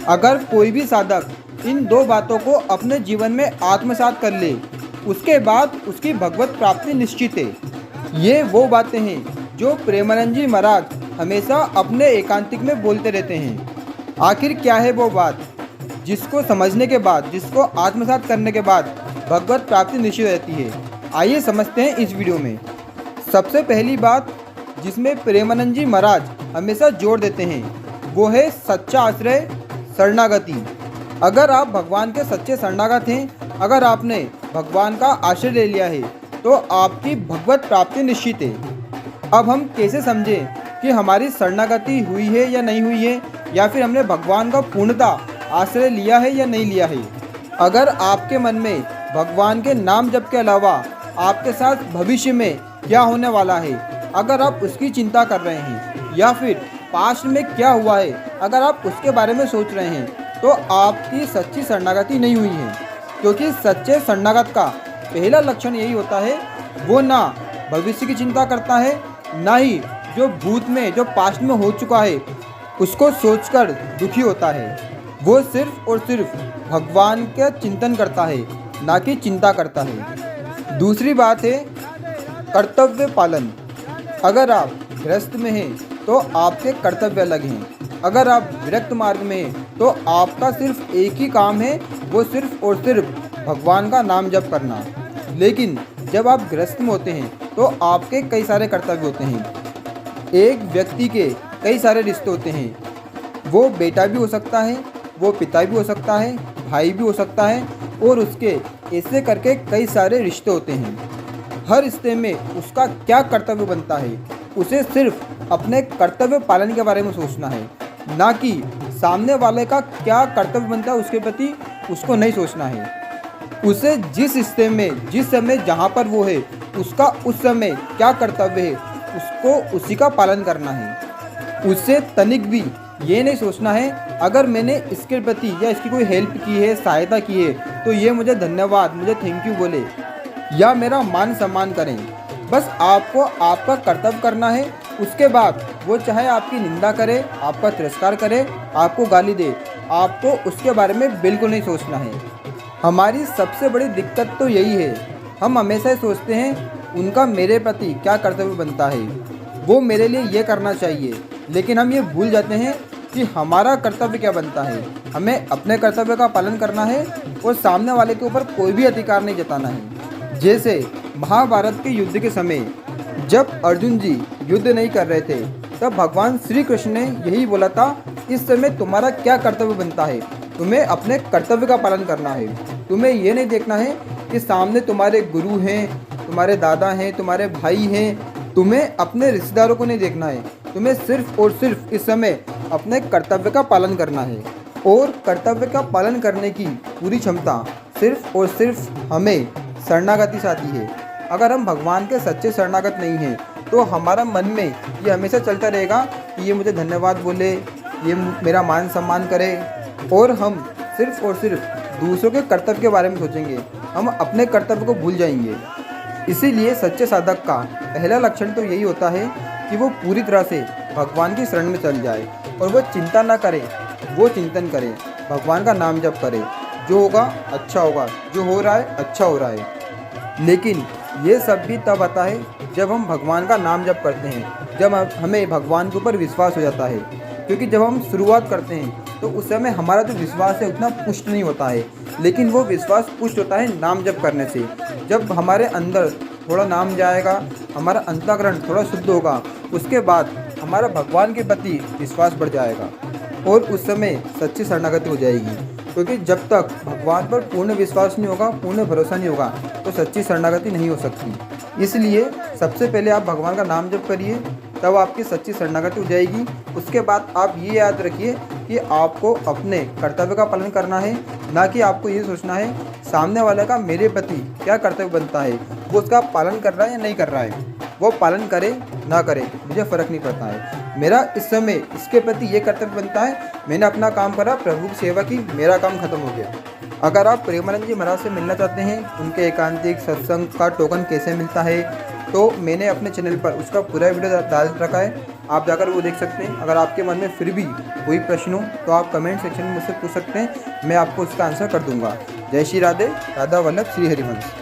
अगर कोई भी साधक इन दो बातों को अपने जीवन में आत्मसात कर ले, उसके बाद उसकी भगवत प्राप्ति निश्चित है। ये वो बातें हैं जो प्रेमानंद जी महाराज हमेशा अपने एकांतिक में बोलते रहते हैं। आखिर क्या है वो बात जिसको समझने के बाद, जिसको आत्मसात करने के बाद भगवत प्राप्ति निश्चित रहती है? आइए समझते हैं इस वीडियो में। सबसे पहली बात जिसमें प्रेमानंद जी महाराज हमेशा जोर देते हैं वो है सच्चा आश्रय, शरणागति। अगर आप भगवान के सच्चे शरणागत हैं, अगर आपने भगवान का आश्रय ले लिया है, तो आपकी भगवत प्राप्ति निश्चित है। अब हम कैसे समझें कि हमारी शरणागति हुई है या नहीं हुई है, या फिर हमने भगवान का पूर्णतः आश्रय लिया है या नहीं लिया है? अगर आपके मन में भगवान के नाम जप के अलावा आपके साथ भविष्य में क्या होने वाला है, अगर आप उसकी चिंता कर रहे हैं, या फिर पास्ट में क्या हुआ है अगर आप उसके बारे में सोच रहे हैं, तो आपकी सच्ची शरणागति नहीं हुई है। क्योंकि सच्चे शरणागत का पहला लक्षण यही होता है, वो ना भविष्य की चिंता करता है, ना ही जो भूत में, जो पास्ट में हो चुका है उसको सोचकर दुखी होता है। वो सिर्फ और सिर्फ भगवान का चिंतन करता है, ना कि चिंता करता है। दूसरी बात है कर्तव्य पालन। अगर आप गृहस्थ में हैं तो आपके कर्तव्य अलग हैं। अगर आप विरक्त मार्ग में हैं तो आपका सिर्फ एक ही काम है, वो सिर्फ और सिर्फ भगवान का नाम जप करना। लेकिन जब आप गृहस्थ में होते हैं तो आपके कई सारे कर्तव्य होते हैं। एक व्यक्ति के कई सारे रिश्ते होते हैं। वो बेटा भी हो सकता है, वो पिता भी हो सकता है, भाई भी हो सकता है, और उसके ऐसे करके कई सारे रिश्ते होते हैं। हर रिश्ते में उसका क्या कर्तव्य बनता है, उसे सिर्फ अपने कर्तव्य पालन के बारे में सोचना है, ना कि सामने वाले का क्या कर्तव्य बनता है उसके प्रति उसको नहीं सोचना है। उसे जिस रिश्ते में, जिस समय जहाँ पर वो है, उसका उस समय क्या कर्तव्य है, उसको उसी का पालन करना है। उसे तनिक भी ये नहीं सोचना है अगर मैंने इसके प्रति या इसकी कोई हेल्प की है, सहायता की है, तो ये मुझे धन्यवाद, मुझे थैंक यू बोले या मेरा मान सम्मान करें। बस आपको आपका कर्तव्य करना है। उसके बाद वो चाहे आपकी निंदा करे, आपका तिरस्कार करे, आपको गाली दे, आपको उसके बारे में बिल्कुल नहीं सोचना है। हमारी सबसे बड़ी दिक्कत तो यही है, हम हमेशा सोचते हैं उनका मेरे प्रति क्या कर्तव्य बनता है, वो मेरे लिए ये करना चाहिए, लेकिन हम ये भूल जाते हैं कि हमारा कर्तव्य क्या बनता है। हमें अपने कर्तव्य का पालन करना है और सामने वाले के ऊपर कोई भी अधिकार नहीं जताना है। जैसे महाभारत के युद्ध के समय जब अर्जुन जी युद्ध नहीं कर रहे थे, तब भगवान श्री कृष्ण ने यही बोला था, इस समय तुम्हारा क्या कर्तव्य बनता है, तुम्हें अपने कर्तव्य का पालन करना है। तुम्हें ये नहीं देखना है कि सामने तुम्हारे गुरु हैं, तुम्हारे दादा हैं, तुम्हारे भाई हैं, तुम्हें अपने रिश्तेदारों को नहीं देखना है। तुम्हें सिर्फ और सिर्फ इस समय अपने कर्तव्य का पालन करना है। और कर्तव्य का पालन करने की पूरी क्षमता सिर्फ और सिर्फ हमें शरणागति से आती है। अगर हम भगवान के सच्चे शरणागत नहीं हैं तो हमारा मन में ये हमेशा चलता रहेगा कि ये मुझे धन्यवाद बोले, ये मेरा मान सम्मान करे, और हम सिर्फ और सिर्फ दूसरों के कर्तव्य के बारे में सोचेंगे। हम अपने कर्तव्य को भूल जाएंगे। इसीलिए सच्चे साधक का पहला लक्षण तो यही होता है कि वो पूरी तरह से भगवान की शरण में चल जाए और वो चिंता ना करे, वो चिंतन करे, भगवान का नाम जप करे। जो होगा अच्छा होगा, जो हो रहा है अच्छा हो रहा है। लेकिन ये सब भी तब आता है जब हम भगवान का नाम जप करते हैं, जब हमें भगवान के ऊपर विश्वास हो जाता है। क्योंकि जब हम शुरुआत करते हैं तो उस समय हमारा जो विश्वास है उतना पुष्ट नहीं होता है, लेकिन वो विश्वास पुष्ट होता है नाम जप करने से। जब हमारे अंदर थोड़ा नाम जाएगा, हमारा अंतःकरण थोड़ा शुद्ध होगा, उसके बाद हमारा भगवान के प्रति विश्वास बढ़ जाएगा और उस समय सच्ची शरणागति हो जाएगी। क्योंकि जब तक भगवान पर पूर्ण विश्वास नहीं होगा, पूर्ण भरोसा नहीं होगा, तो सच्ची शरणागति नहीं हो सकती। इसलिए सबसे पहले आप भगवान का नाम जप करिए, तब आपकी सच्ची शरणागति हो जाएगी। उसके बाद आप ये याद रखिए कि आपको अपने कर्तव्य का पालन करना है, ना कि आपको ये सोचना है सामने वाले का मेरे प्रति क्या कर्तव्य बनता है, वो उसका पालन कर रहा है या नहीं कर रहा है। वो पालन करे ना करे मुझे फ़र्क नहीं पड़ता है। मेरा इस समय इसके प्रति ये कर्तव्य बनता है, मैंने अपना काम करा, प्रभु की सेवा की, मेरा काम खत्म हो गया। अगर आप प्रेमानंद जी महाराज से मिलना चाहते हैं, उनके एकांतिक सत्संग का टोकन कैसे मिलता है, तो मैंने अपने चैनल पर उसका पूरा वीडियो डाल रखा है। आप जाकर वो देख सकते हैं। अगर आपके मन में फिर भी कोई प्रश्न हो तो आप कमेंट सेक्शन में मुझसे पूछ सकते हैं, मैं आपको उसका आंसर कर दूंगा। जय श्री राधे, राधा वल्लभ, श्री हरिवंश।